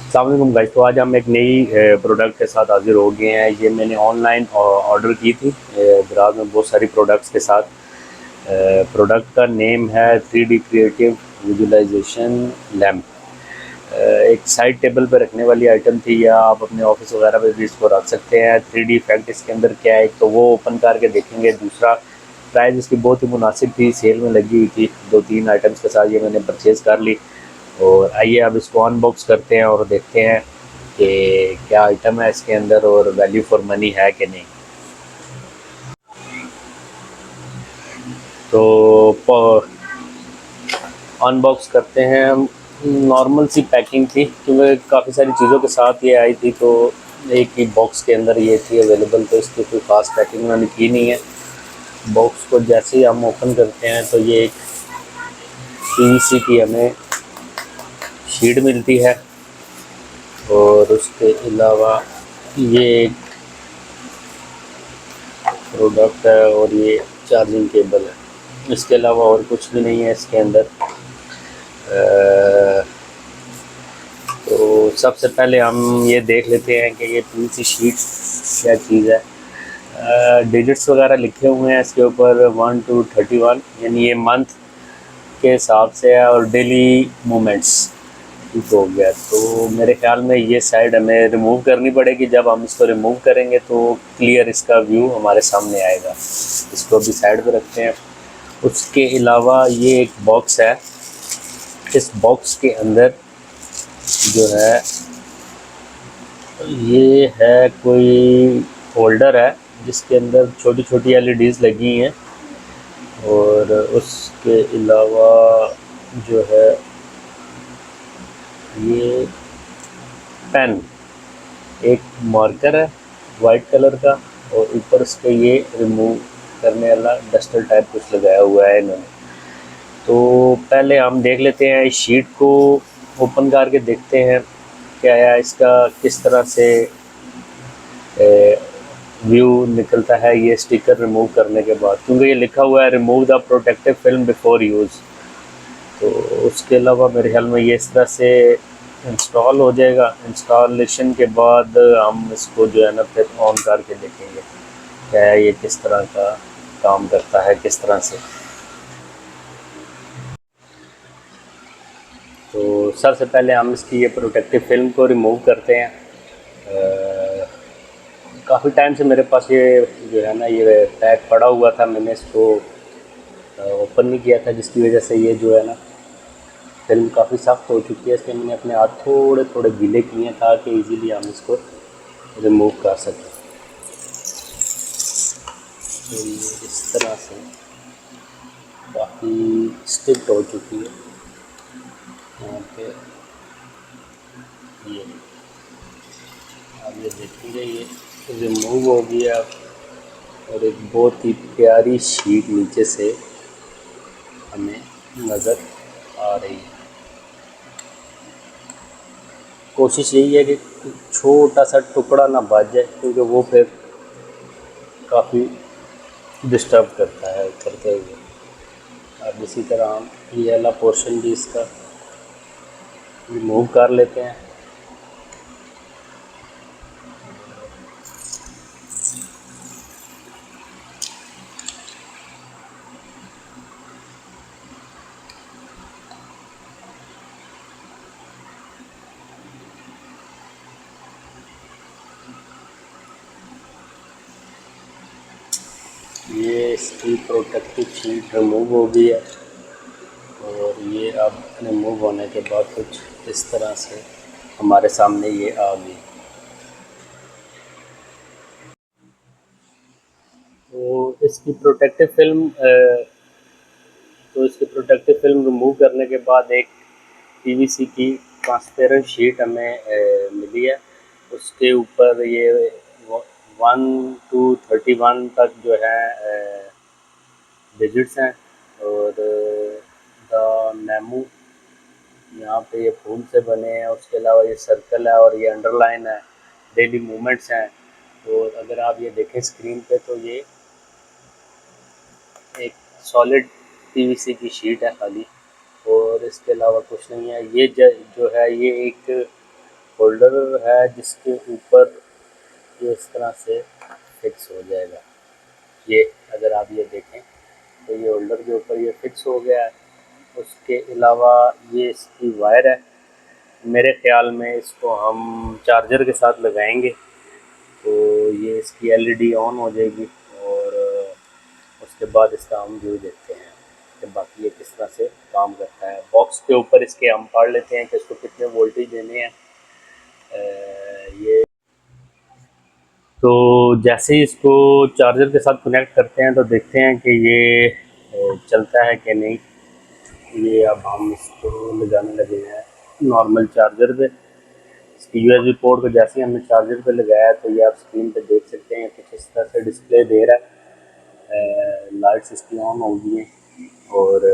अस्सलाम वालेकुम गाइस। तो आज हम एक नई प्रोडक्ट के साथ हाजिर हो गए हैं। ये मैंने ऑनलाइन ऑर्डर की थी दराज में बहुत सारी प्रोडक्ट्स के साथ। प्रोडक्ट का नेम है 3D क्रिएटिव विजुअलाइजेशन लैम्प। एक साइड टेबल पर रखने वाली आइटम थी, या आप अपने ऑफिस वगैरह पे भी इसको रख सकते हैं। 3D इफेक्ट इसके अंदर क्या है, तो वो ओपन करके देखेंगे। दूसरा, प्राइस इसकी बहुत ही मुनासिब थी, सेल में लगी हुई थी। 2-3 आइटम्स के साथ ये मैंने परचेज़ कर ली। और आइए अब इसको अनबॉक्स करते हैं और देखते हैं कि क्या आइटम है इसके अंदर और वैल्यू फॉर मनी है कि नहीं। तो अनबॉक्स करते हैं हम। नॉर्मल सी पैकिंग थी, क्योंकि काफ़ी सारी चीज़ों के साथ ये आई थी, तो एक ही बॉक्स के अंदर ये थी अवेलेबल, तो इसकी कोई ख़ास पैकिंग उन्होंने की नहीं है। बॉक्स को जैसे ही हम ओपन करते हैं तो ये एक पीवीसी की हमें शीट मिलती है, और उसके अलावा ये एक प्रोडक्ट है और ये चार्जिंग केबल है। इसके अलावा और कुछ भी नहीं है इसके अंदर। तो सबसे पहले हम ये देख लेते हैं कि ये पीवीसी शीट क्या चीज़ है। डिजिट्स वगैरह लिखे हुए हैं इसके ऊपर 1 to 31, यानी ये मंथ के हिसाब से है, और डेली मूवमेंट्स ठीक हो गया। तो मेरे ख्याल में ये साइड हमें रिमूव करनी पड़ेगी। जब हम इसको रिमूव करेंगे तो क्लियर इसका व्यू हमारे सामने आएगा। इसको भी साइड पे रखते हैं। उसके अलावा ये एक बॉक्स है। इस बॉक्स के अंदर जो है, ये है कोई होल्डर है जिसके अंदर छोटी छोटी एलईडीज़ लगी हैं। और उसके अलावा जो है, ये पेन, एक मार्कर है वाइट कलर का, और ऊपर उसके ये रिमूव करने वाला डस्टर टाइप कुछ लगाया हुआ है इन्होंने। तो पहले हम देख लेते हैं इस शीट को, ओपन करके देखते हैं क्या है इसका, किस तरह से व्यू निकलता है ये स्टिकर रिमूव करने के बाद, क्योंकि ये लिखा हुआ है remove the protective film before use. तो उसके अलावा मेरे ख्याल में ये इस तरह से इंस्टॉल हो जाएगा। इंस्टॉलेशन के बाद हम इसको जो है ना फिर ऑन करके देखेंगे क्या है ये, किस तरह का काम करता है, किस तरह से। तो सबसे पहले हम इसकी ये प्रोटेक्टिव फिल्म को रिमूव करते हैं। काफ़ी टाइम से मेरे पास ये जो है ना ये पैक पड़ा हुआ था, मैंने इसको ओपन नहीं किया था, जिसकी वजह से ये जो है ना फिल्म काफ़ी सख्त हो चुकी है। इसलिए मैंने अपने हाथ थोड़े थोड़े गीले किए हैं ताकि इजीली हम इसको रिमूव कर सकें। तो ये इस तरह से काफ़ी स्टिक्ड हो चुकी है यहाँ पे। ये अब ये देखेंगे, ये रिमूव हो गया, और एक बहुत ही प्यारी शीट नीचे से हमें नज़र आ रही है। कोशिश यही है कि छोटा सा टुकड़ा ना बच जाए, क्योंकि वो फिर काफ़ी डिस्टर्ब करता है करते हुए। अब इसी तरह हम ये वाला पोर्शन भी इसका रिमूव कर लेते हैं। ये इसकी प्रोटेक्टिव शीट रिमूव हो गई है, और ये अब रिमूव होने के बाद कुछ इस तरह से हमारे सामने ये आ गई। तो इसकी प्रोटेक्टिव फिल्म रिमूव करने के बाद एक पीवीसी की ट्रांसपेरेंट शीट हमें मिली है। उसके ऊपर ये 1 to 31 तक जो है डिजिट्स हैं, और द नेमू यहाँ पे ये फूल से बने हैं। उसके अलावा ये सर्कल है और ये अंडरलाइन है, डेली मूवमेंट्स हैं। और अगर आप ये देखें स्क्रीन पे, तो ये एक सॉलिड पीवीसी की शीट है खाली, और इसके अलावा कुछ नहीं है। ये जो है ये एक होल्डर है जिसके ऊपर ये इस तरह से फिक्स हो जाएगा। ये अगर आप ये देखें तो ये होल्डर के ऊपर ये फिक्स हो गया है। उसके अलावा ये इसकी वायर है, मेरे ख्याल में इसको हम चार्जर के साथ लगाएंगे तो ये इसकी एलईडी ऑन हो जाएगी और उसके बाद इसका हम व्यू देखते हैं कि बाकी ये किस तरह से काम करता है। बॉक्स के ऊपर इसके हम पढ़ लेते हैं कि इसको कितने वोल्टेज देने हैं। ये तो जैसे ही इसको चार्जर के साथ कनेक्ट करते हैं तो देखते हैं कि ये चलता है कि नहीं। ये अब हम इसको लगाने लगे हैं नॉर्मल चार्जर पे। इसकी यूएसबी पोर्ट को जैसे ही हमने चार्जर पे लगाया तो ये आप स्क्रीन पे देख सकते हैं कुछ इस तरह से डिस्प्ले दे रहा है। लाइट्स इसकी ऑन हो गई हैं और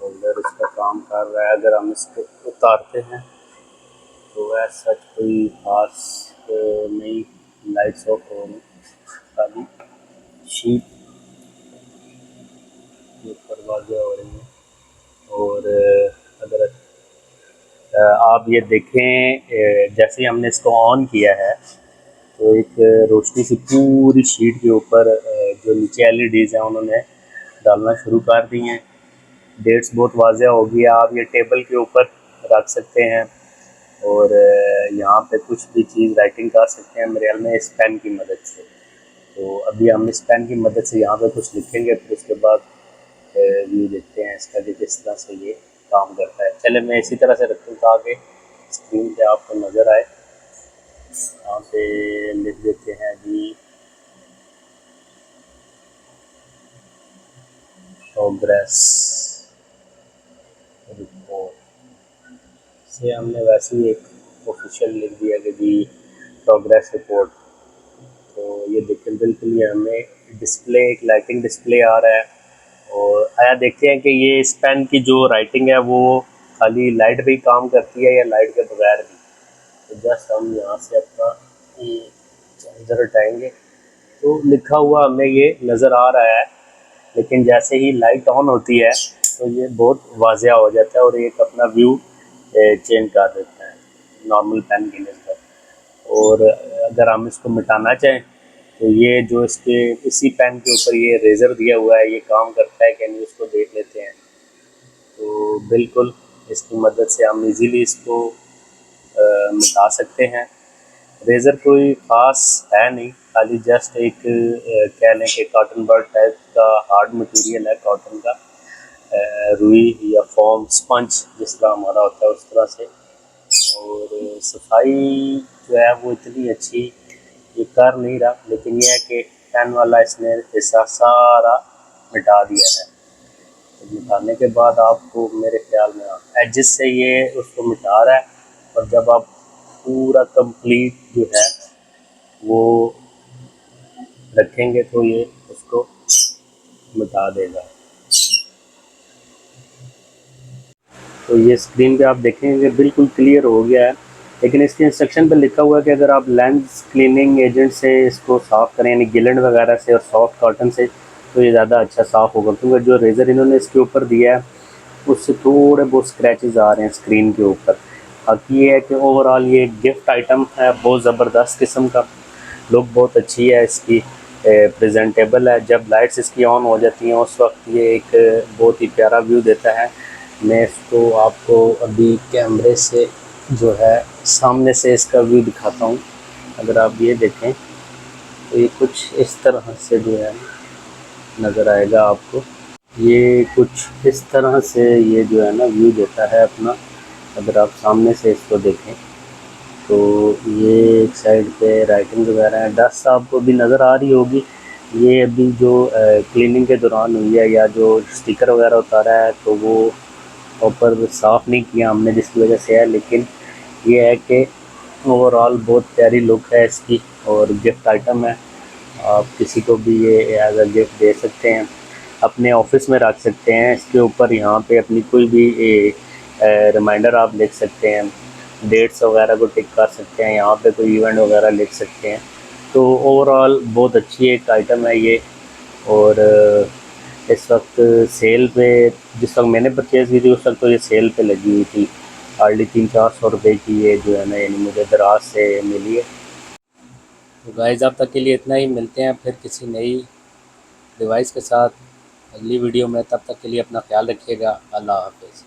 होल्डर इसका काम कर रहा है। अगर हम इसको उतारते हैं तो ऐसा कोई खास नहीं, लाइट्स ऑफ हो गई, खाली शीट ऊपर वाज़ेह हो रही है। और अगर आप ये देखें जैसे ही हमने इसको ऑन किया है तो एक रोशनी सी पूरी शीट के ऊपर जो नीचे एलईडीज़ हैं उन्होंने डालना शुरू कर दी हैं। डेट्स बहुत वाज़ेह हो गई है। आप ये टेबल के ऊपर रख सकते हैं और यहाँ पे कुछ भी चीज़ राइटिंग कर सकते हैं मेरे ख्याल में इस पेन की मदद से। तो अभी हम इस पेन की मदद से यहाँ पे कुछ लिखेंगे, फिर उसके बाद व्यू देखते हैं इसका कि किस तरह से ये काम करता है। चले मैं इसी तरह से रखूँ ताकि स्क्रीन पे आपको नज़र आए। यहाँ पे लिख देते हैं जी प्रोग्रेस रिपोर्ट से हमने वैसे ही एक ऑफिशियल लिख दिया कि जी प्रोग्रेस रिपोर्ट। तो ये देखें बिल्कुल ये हमें डिस्प्ले एक लाइटिंग डिस्प्ले आ रहा है। और आया देखते हैं कि ये इस पेन की जो राइटिंग है वो खाली लाइट भी काम करती है या लाइट के बगैर भी। तो जस्ट हम यहाँ से अपना ये चार्जर हटाएंगे तो लिखा हुआ हमें ये नज़र आ रहा है, लेकिन जैसे ही लाइट ऑन होती है तो ये बहुत वाज़ेह हो जाता है और एक अपना व्यू चेंज कर देता है नॉर्मल पेन की नस्बत। और अगर हम इसको मिटाना चाहें तो ये जो इसके इसी पेन के ऊपर ये रेज़र दिया हुआ है, ये काम करता है कि नहीं उसको देख लेते हैं। तो बिल्कुल इसकी मदद से हम इजीली इसको मिटा सकते हैं। रेज़र कोई ख़ास है नहीं, खाली जस्ट एक कह लें कि कॉटन बड टाइप का हार्ड मटेरियल है कॉटन का, रुई या फोम स्पंज जिस तरह हमारा होता है उस तरह से। और सफाई जो है वो इतनी अच्छी ये कर नहीं रहा, लेकिन यह है कि पेन वाला इसने हिस्सा सारा मिटा दिया है। तो मिटाने के बाद आपको मेरे ख्याल में एजिस से ये उसको मिटा रहा है, और जब आप पूरा कंप्लीट जो है वो रखेंगे तो ये उसको मिटा देगा। तो ये स्क्रीन पे आप देखेंगे बिल्कुल क्लियर हो गया है, लेकिन इसके इंस्ट्रक्शन पे लिखा हुआ है कि अगर आप लेंस क्लीनिंग एजेंट से इसको साफ़ करें यानी गिलेंट वगैरह से और सॉफ्ट कॉटन से तो ये ज़्यादा अच्छा साफ़ होगा, क्योंकि जो रेज़र इन्होंने इसके ऊपर दिया है उससे थोड़े बहुत स्क्रैचेस आ रहे हैं स्क्रीन के ऊपर। बाकी ये है कि ओवरऑल ये गिफ्ट आइटम है बहुत ज़बरदस्त किस्म का, लुक बहुत अच्छी है इसकी, प्रेजेंटेबल है। जब लाइट्स इसकी ऑन हो जाती हैं उस वक्त ये एक बहुत ही प्यारा व्यू देता है। मैं इसको आपको अभी कैमरे से जो है सामने से इसका व्यू दिखाता हूँ। अगर आप ये देखें तो ये कुछ इस तरह से जो है नज़र आएगा आपको। ये कुछ इस तरह से ये जो है ना व्यू देता है अपना। अगर आप सामने से इसको देखें तो ये एक साइड पे राइटिंग वगैरह है, डस्ट आपको भी नज़र आ रही होगी। ये अभी जो क्लीनिंग के दौरान हुई है या जो स्टिकर वगैरह उतारा है तो वो ऊपर साफ़ नहीं किया हमने जिसकी वजह से है, लेकिन ये है कि ओवरऑल बहुत प्यारी लुक है इसकी और गिफ्ट आइटम है। आप किसी को भी ये एज अ गिफ्ट दे सकते हैं, अपने ऑफिस में रख सकते हैं। इसके ऊपर यहाँ पे अपनी कोई भी रिमाइंडर आप लिख सकते हैं, डेट्स वगैरह को टिक कर सकते हैं, यहाँ पे कोई इवेंट वगैरह लिख सकते हैं। तो ओवरऑल बहुत अच्छी एक आइटम है ये। और इस वक्त सेल पे, जिस वक्त मैंने परचेज़ की थी उस वक्त तो ये सेल पे लगी हुई थी, हार्डली 300-400 रुपये की ये जो है ना यानी मुझे दराज से मिली है। तो गाइस अब तक के लिए इतना ही, मिलते हैं फिर किसी नई डिवाइस के साथ अगली वीडियो में। तब तक के लिए अपना ख्याल रखिएगा। अल्लाह हाफ़िज़।